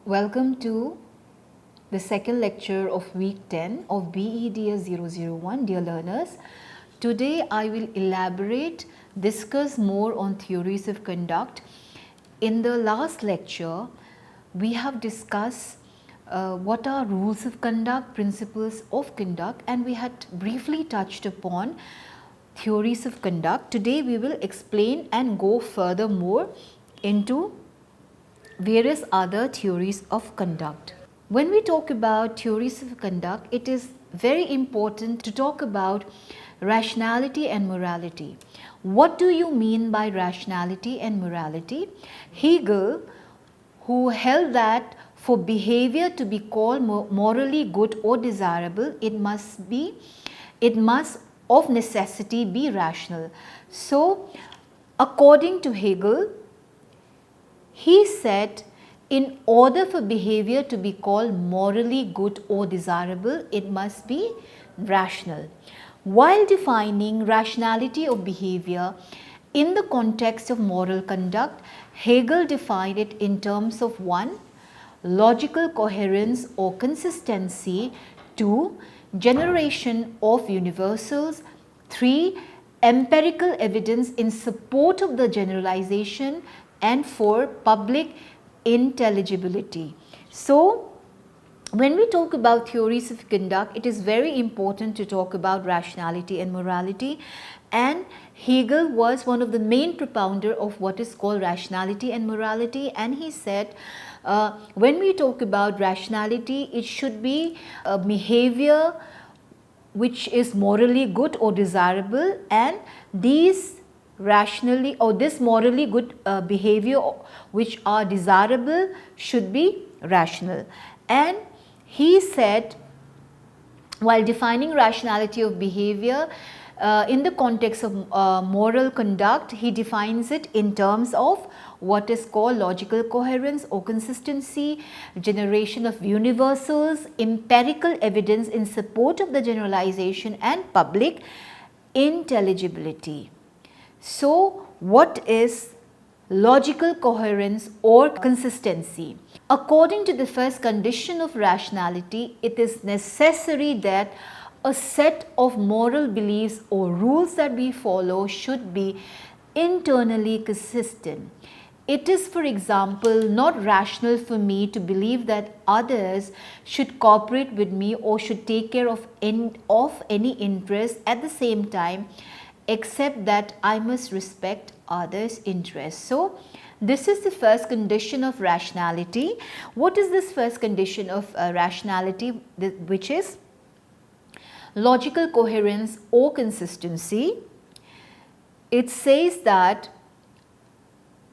Welcome to the second lecture of week 10 of BEDS 001, dear learners. Today I will discuss more on theories of conduct. In the last lecture, we have discussed what are rules of conduct, principles of conduct, and we had briefly touched upon theories of conduct. Today we will explain and go furthermore into various other theories of conduct. When we talk about theories of conduct, it is very important to talk about rationality and morality. What do you mean by rationality and morality? Hegel, who held that for behavior to be called morally good or desirable, it must of necessity be rational. So, according to Hegel, he said, in order for behavior to be called morally good or desirable, it must be rational. While defining rationality of behavior in the context of moral conduct, Hegel defined it in terms of 1. Logical coherence or consistency, 2. Generation of universals, 3. Empirical evidence in support of the generalization, and 4. Public intelligibility. So, when we talk about theories of conduct, it is very important to talk about rationality and morality, and Hegel was one of the main propounder of what is called rationality and morality, and he said when we talk about rationality, it should be a behavior which is morally good or desirable, and these rationally or this morally good behavior which are desirable should be rational. And he said, while defining rationality of behavior in the context of moral conduct, he defines it in terms of what is called logical coherence or consistency, generation of universals, empirical evidence in support of the generalization, and public intelligibility. So, what is logical coherence or consistency? According to the first condition of rationality, it is necessary that a set of moral beliefs or rules that we follow should be internally consistent. It is, for example, not rational for me to believe that others should cooperate with me or should take care of any interest at the same time, except that I must respect others' interests. So, this is the first condition of rationality. What is this first condition of rationality, which is logical coherence or consistency? It says that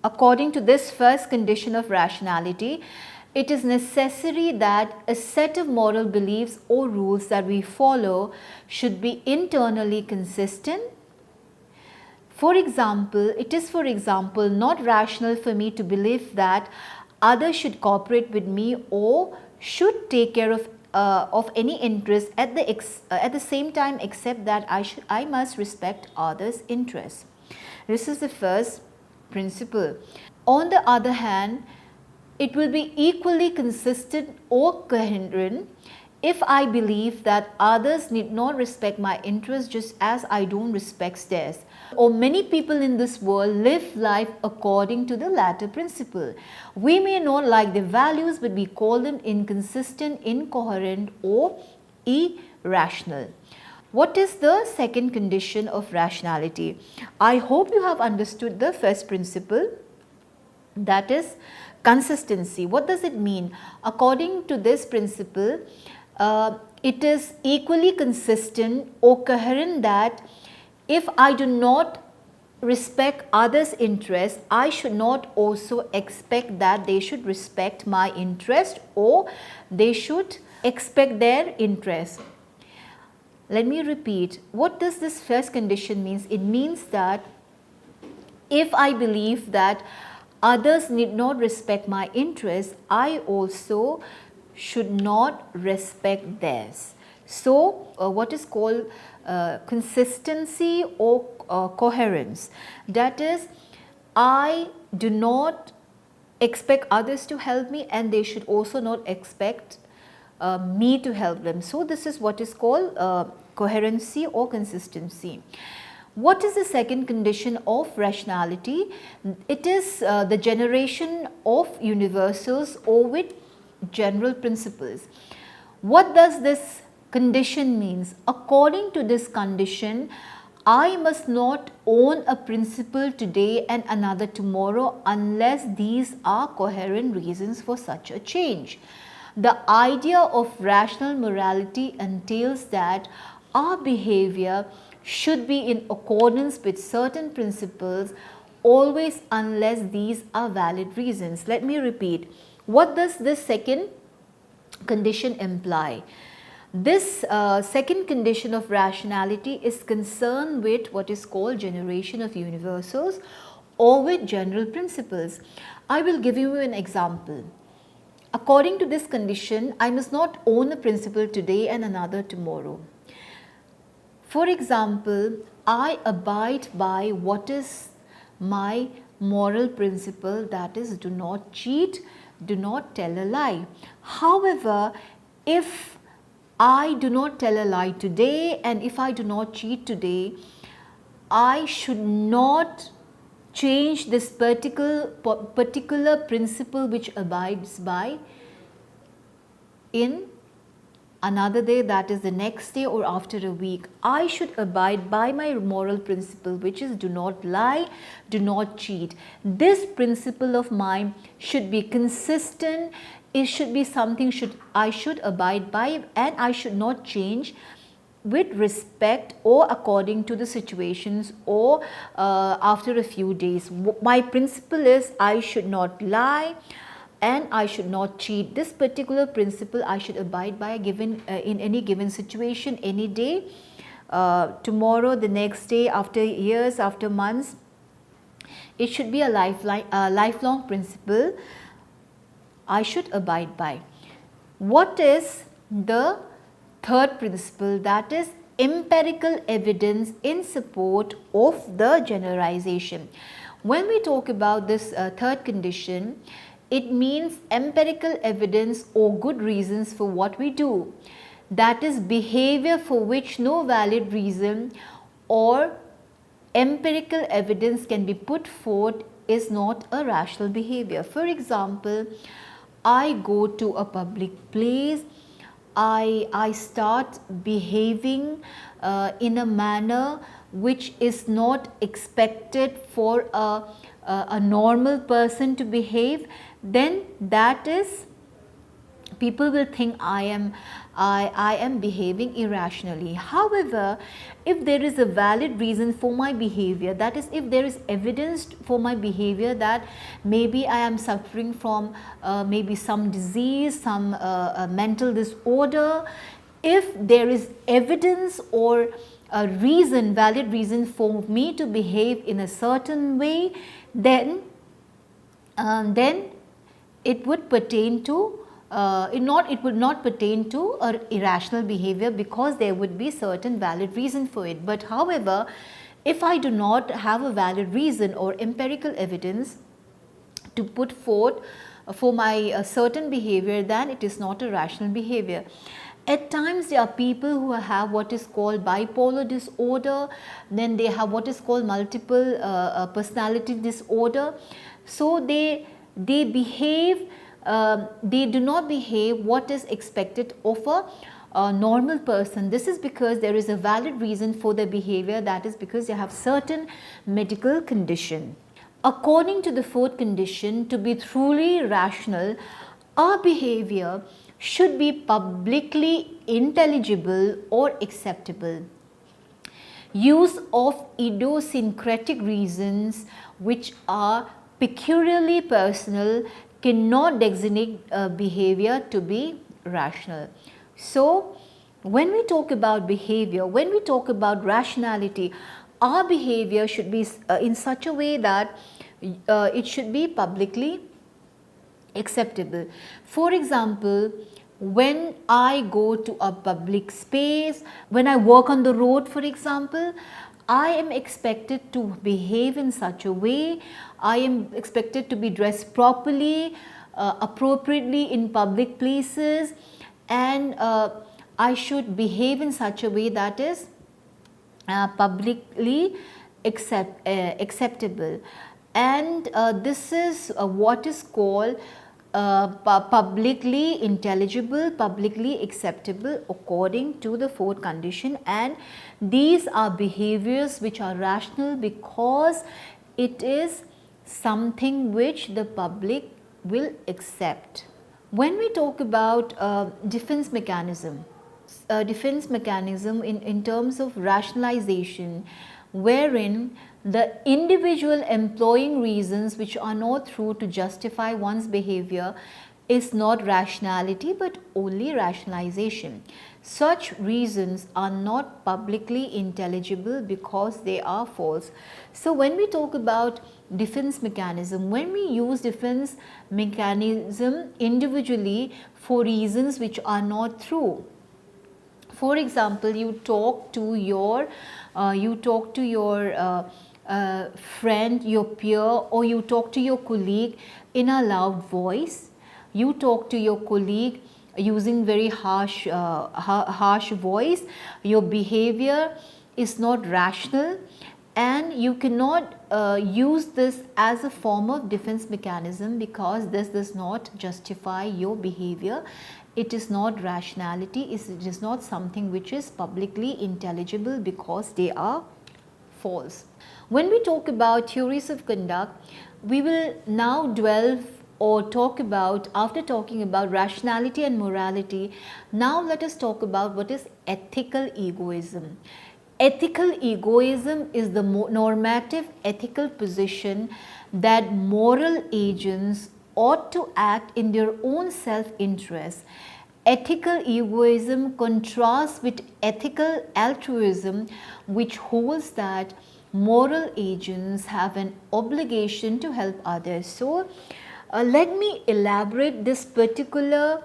according to this first condition of rationality, it is necessary that a set of moral beliefs or rules that we follow should be internally consistent. For example, it is not rational for me to believe that others should cooperate with me or should take care of any interest at the same time, except that I must respect others' interests. This is the first principle. On the other hand, it will be equally consistent or coherent if I believe that others need not respect my interests just as I don't respect theirs. Or many people in this world live life according to the latter principle. We may not like their values, but we call them inconsistent, incoherent, or irrational. What is the second condition of rationality? I hope you have understood the first principle, that is consistency. What does it mean? According to this principle, it is equally consistent or coherent that if I do not respect others' interests, I should not also expect that they should respect my interest or they should expect their interest. Let me repeat, what does this first condition mean? It means that if I believe that others need not respect my interests, I also should not respect theirs. So, what is called consistency or coherence, that is, I do not expect others to help me, and they should also not expect me to help them. So this is what is called coherency or consistency. What is the second condition of rationality? It is the generation of universals or with general principles. What does this condition means? According to this condition, I must not own a principle today and another tomorrow unless these are coherent reasons for such a change. The idea of rational morality entails that our behavior should be in accordance with certain principles always unless these are valid reasons. Let me repeat. What does this second condition imply? This second condition of rationality is concerned with what is called generation of universals or with general principles. I will give you an example. According to this condition, I must not own a principle today and another tomorrow. For example, I abide by what is my moral principle, that is, do not cheat, do not tell a lie. However, if I do not tell a lie today and if I do not cheat today, I should not change this particular principle which abides by in another day, that is the next day or after a week. I should abide by my moral principle, which is do not lie, do not cheat. This principle of mine should be consistent. It should be something I should abide by, and I should not change with respect or according to the situations or after a few days. My principle is I should not lie and I should not cheat. This particular principle I should abide by given in any given situation, any day, tomorrow, the next day, after years, after months. It should be a lifelong principle I should abide by. What is the third principle? That is empirical evidence in support of the generalization. When we talk about this third condition, it means empirical evidence or good reasons for what we do. That is behavior for which no valid reason or empirical evidence can be put forth is not a rational behavior. For example, I go to a public place, I start behaving in a manner which is not expected for a normal person to behave, then that is, people will think I am behaving irrationally. However, if there is a valid reason for my behavior, that is, if there is evidence for my behavior that maybe I am suffering from maybe some disease, some mental disorder, if there is evidence or a reason, valid reason for me to behave in a certain way, then it would pertain to it would not pertain to irrational behavior, because there would be certain valid reason for it. But however, if I do not have a valid reason or empirical evidence to put forth for my certain behavior, then it is not a rational behavior. At times there are people who have what is called bipolar disorder, then they have what is called multiple personality disorder. So they behave, they do not behave what is expected of a normal person. This is because there is a valid reason for their behavior, that is because they have certain medical condition. According to the fourth condition, to be truly rational, our behavior should be publicly intelligible or acceptable. Use of idiosyncratic reasons which are peculiarly personal cannot designate behavior to be rational. So, when we talk about behavior, when we talk about rationality, our behavior should be in such a way that it should be publicly acceptable. For example, when I go to a public space, when I walk on the road, for example, I am expected to behave in such a way, I am expected to be dressed properly, appropriately in public places, and I should behave in such a way that is publicly acceptable. And this is what is called publicly intelligible, publicly acceptable according to the fourth condition, and these are behaviors which are rational because it is something which the public will accept. When we talk about defense mechanism in terms of rationalization, wherein the individual employing reasons which are not true to justify one's behavior is not rationality but only rationalization. Such reasons are not publicly intelligible because they are false. So when we talk about defense mechanism, when we use defense mechanism individually for reasons which are not true, for example, you talk to your friend, your peer, or you talk to your colleague in a loud voice. You talk to your colleague using very harsh voice. Your behavior is not rational, and you cannot use this as a form of defense mechanism because this does not justify your behavior. It is not rationality, it is not something which is publicly intelligible because they are false. When we talk about theories of conduct, we will now delve or talk about, after talking about rationality and morality, now let us talk about what is ethical egoism. Ethical egoism is the normative ethical position that moral agents ought to act in their own self-interest. Ethical egoism contrasts with ethical altruism, which holds that moral agents have an obligation to help others. So, let me elaborate this particular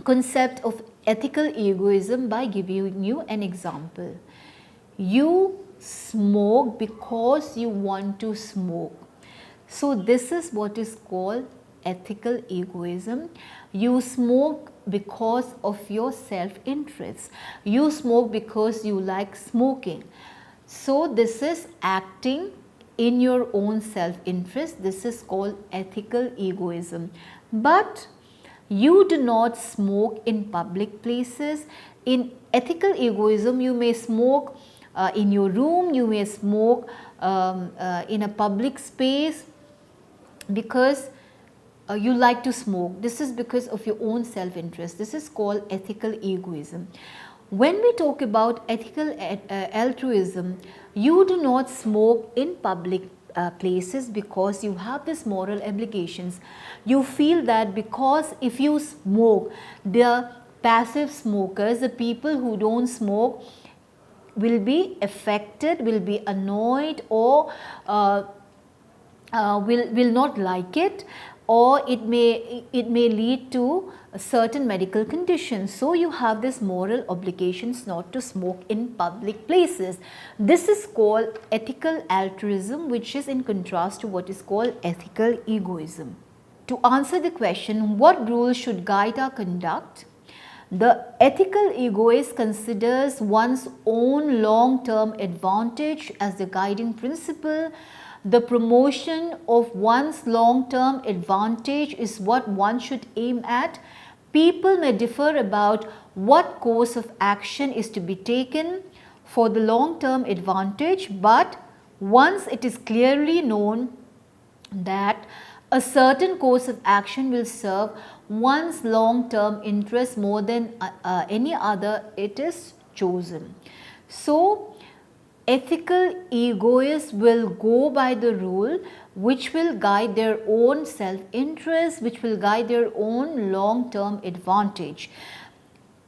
concept of ethical egoism by giving you an example. You smoke because you want to smoke. So, this is what is called ethical egoism. You smoke because of your self-interest. You smoke because you like smoking. So, this is acting in your own self-interest. This is called ethical egoism. But you do not smoke in public places. In ethical egoism, you may smoke in your room, you may smoke in a public space because you like to smoke. This is because of your own self-interest. This is called ethical egoism. When we talk about ethical altruism, you do not smoke in public places because you have this moral obligations. You feel that because if you smoke, the passive smokers, the people who don't smoke, will be affected, will be annoyed, or will not like it, or it may lead to certain medical conditions. So, you have this moral obligations not to smoke in public places. This is called ethical altruism, which is in contrast to what is called ethical egoism. To answer the question, what rules should guide our conduct? The ethical egoist considers one's own long-term advantage as the guiding principle. The promotion of one's long-term advantage is what one should aim at. People may differ about what course of action is to be taken for the long-term advantage, but once it is clearly known that a certain course of action will serve one's long-term interest more than any other, it is chosen. So, ethical egoists will go by the rule which will guide their own self-interest, which will guide their own long-term advantage.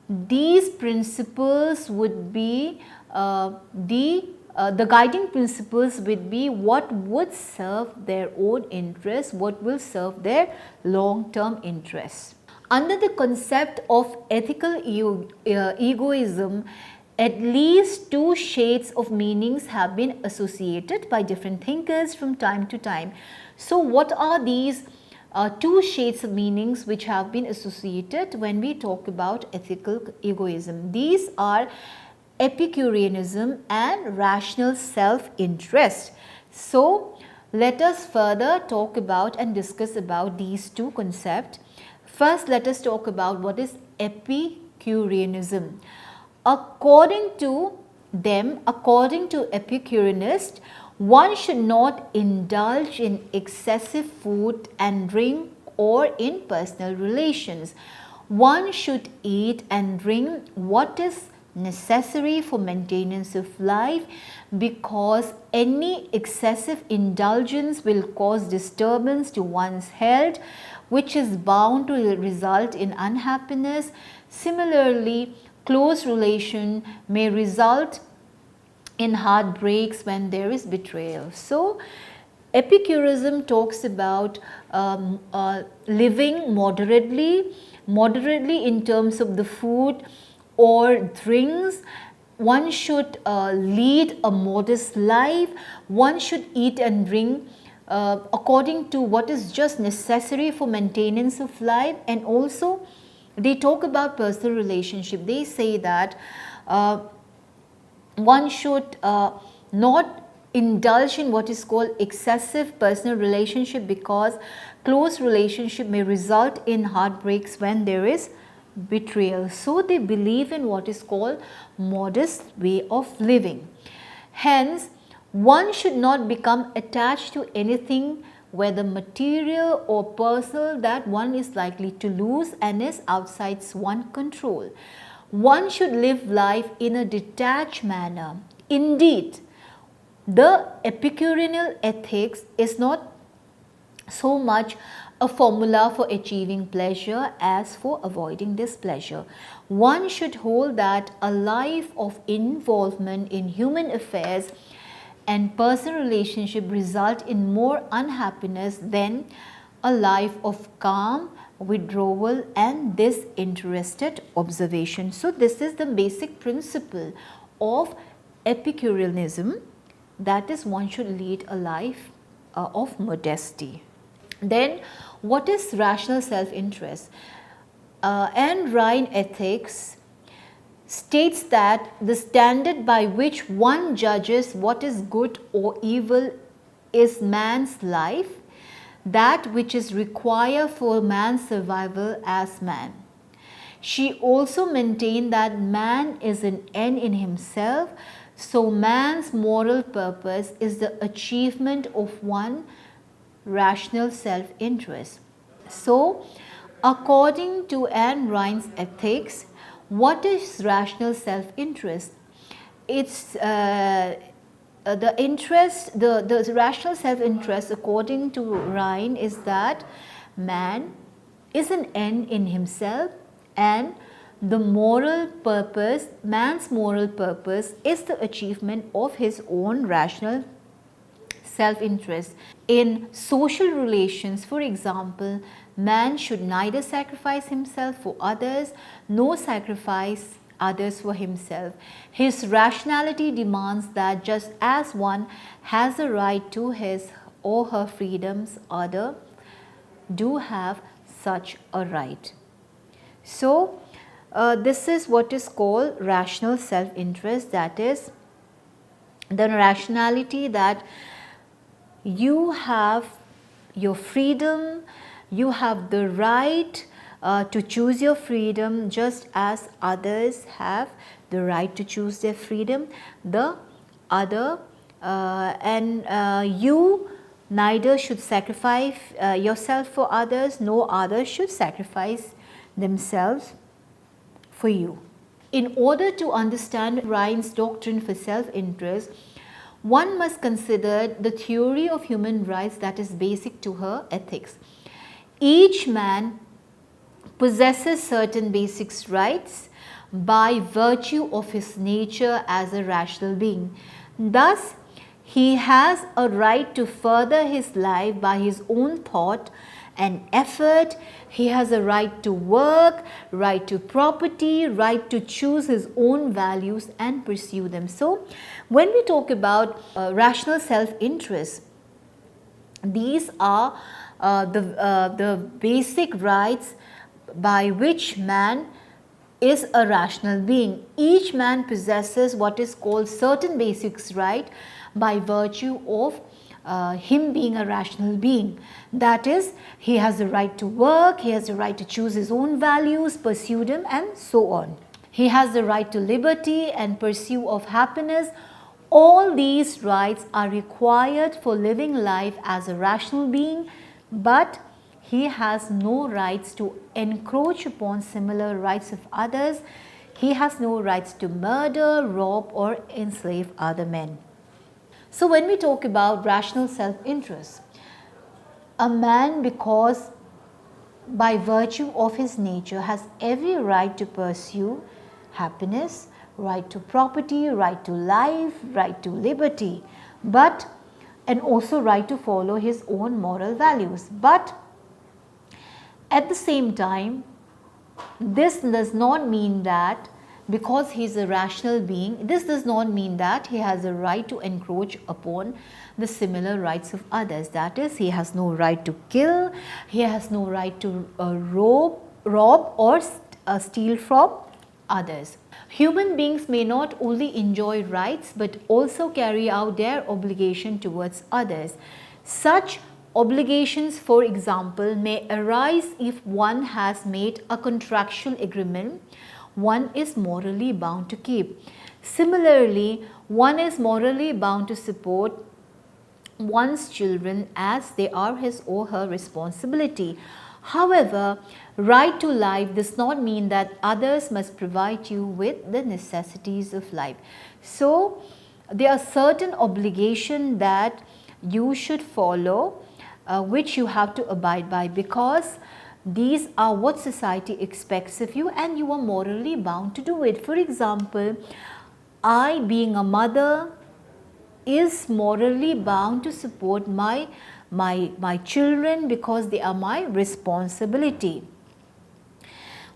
These principles would be the guiding principles would be what would serve their own interest, what will serve their long-term interests. Under the concept of ethical egoism, At least two shades of meanings have been associated by different thinkers from time to time. So what are these two shades of meanings which have been associated when we talk about ethical egoism? These are Epicureanism and rational self-interest. So let us further talk about and discuss about these two concepts. First, let us talk about what is Epicureanism. According to them, according to Epicureanists, one should not indulge in excessive food and drink or in personal relations. One should eat and drink what is necessary for maintenance of life, because any excessive indulgence will cause disturbance to one's health, which is bound to result in unhappiness. Similarly, close relation may result in heartbreaks when there is betrayal. So, Epicureanism talks about living moderately in terms of the food or drinks. One should lead a modest life. One should eat and drink according to what is just necessary for maintenance of life. And also they talk about personal relationship. They say that one should not indulge in what is called excessive personal relationship, because close relationship may result in heartbreaks when there is betrayal. So they believe in what is called modest way of living. Hence, one should not become attached to anything, whether material or personal, that one is likely to lose and is outside one's control. One should live life in a detached manner. Indeed, the Epicurean ethics is not so much a formula for achieving pleasure as for avoiding displeasure. One should hold that a life of involvement in human affairs and personal relationship result in more unhappiness than a life of calm, withdrawal and disinterested observation. So this is the basic principle of Epicureanism, that is, one should lead a life of modesty. Then what is rational self-interest? Ayn Rand ethics states that the standard by which one judges what is good or evil is man's life, that which is required for man's survival as man. She also maintained that man is an end in himself, so man's moral purpose is the achievement of one rational self-interest. So, according to Ayn Rand's ethics, what is rational self-interest? It's the rational self-interest, according to Rand, is that man is an end in himself, and the moral purpose, man's moral purpose, is the achievement of his own rational self-interest. In social relations, for example, man should neither sacrifice himself for others nor sacrifice others for himself. His rationality demands that just as one has a right to his or her freedoms, others do have such a right. So, this is what is called rational self-interest, that is the rationality that you have your freedom, you have the right to choose your freedom just as others have the right to choose their freedom. The other you neither should sacrifice yourself for others, nor others should sacrifice themselves for you. In order to understand Rand's doctrine for self-interest, one must consider the theory of human rights that is basic to her ethics. Each man possesses certain basic rights by virtue of his nature as a rational being. Thus, he has a right to further his life by his own thought and effort. He has a right to work, right to property, right to choose his own values and pursue them. So, when we talk about rational self-interest, these are the basic rights by which man is a rational being. Each man possesses what is called certain basics right by virtue of him being a rational being. That is, he has the right to work, he has the right to choose his own values, pursue them, and so on. He has the right to liberty and pursuit of happiness. All these rights are required for living life as a rational being, but he has no rights to encroach upon similar rights of others. He has no rights to murder, rob, or enslave other men. So, when we talk about rational self-interest, a man, because by virtue of his nature, has every right to pursue happiness, right to property, right to life, right to liberty, but and also right to follow his own moral values. But at the same time, this does not mean that because he is a rational being, this does not mean that he has a right to encroach upon the similar rights of others. That is, he has no right to kill, he has no right to rob or steal from others. Human beings may not only enjoy rights but also carry out their obligation towards others. Such obligations, for example, may arise if one has made a contractual agreement one is morally bound to keep. Similarly, one is morally bound to support one's children as they are his or her responsibility. However, right to life does not mean that others must provide you with the necessities of life. So, there are certain obligations that you should follow, which you have to abide by, because these are what society expects of you and you are morally bound to do it. For example, I, being a mother, is morally bound to support my children because they are my responsibility.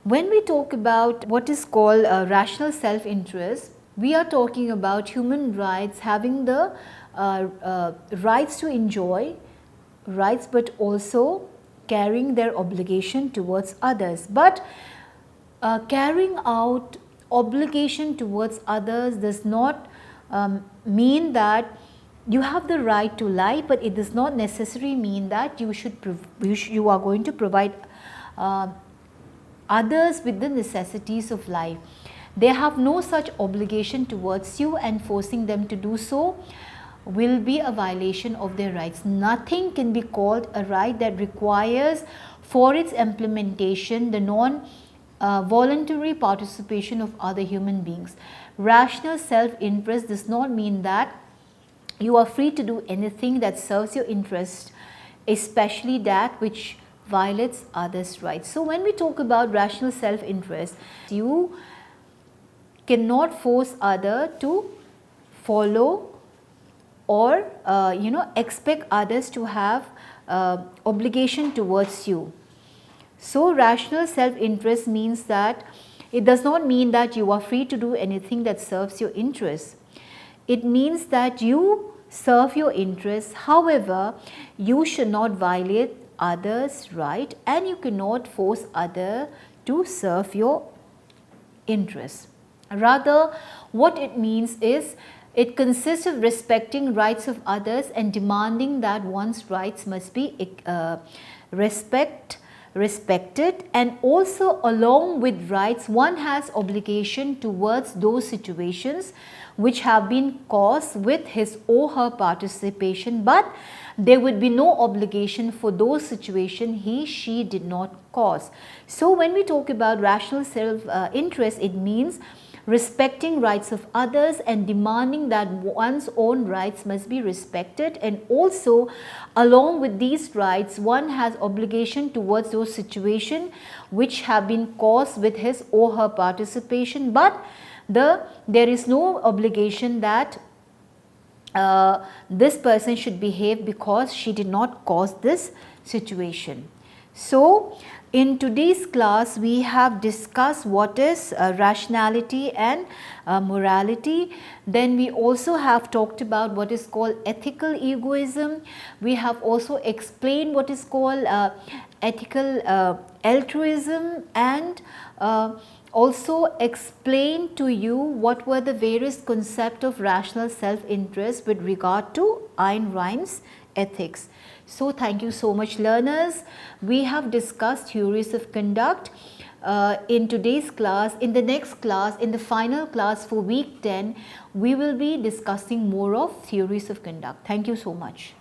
When we talk about what is called rational self-interest, we are talking about human rights having the rights to enjoy rights, but also carrying their obligation towards others. But carrying out obligation towards others does not mean that you have the right to lie, but it does not necessarily mean that you are going to provide others with the necessities of life. They have no such obligation towards you, and forcing them to do so will be a violation of their rights. Nothing can be called a right that requires for its implementation the voluntary participation of other human beings. Rational self-interest does not mean that you are free to do anything that serves your interest, especially that which violates others' rights. So, when we talk about rational self-interest, you cannot force other to follow or expect others to have obligation towards you. So, rational self-interest means that it does not mean that you are free to do anything that serves your interests. It means that you serve your interests, however, you should not violate others' right and you cannot force others to serve your interests. Rather, what it means is it consists of respecting rights of others and demanding that one's rights must be respected, and also along with rights one has obligation towards those situations which have been caused with his or her participation, but there would be no obligation for those situations she did not cause. So, when we talk about rational self-interest, it means respecting rights of others and demanding that one's own rights must be respected, and also along with these rights one has obligation towards those situations which have been caused with his or her participation, but there is no obligation that this person should behave because she did not cause this situation. So, in today's class we have discussed what is rationality and morality. Then we also have talked about what is called ethical egoism. We have also explained what is called ethical altruism, and also explained to you what were the various concepts of rational self-interest with regard to Ayn Rand's ethics. So, thank you so much, learners. We have discussed theories of conduct in today's class. In the next class, in the final class for week 10, we will be discussing more of theories of conduct. Thank you so much.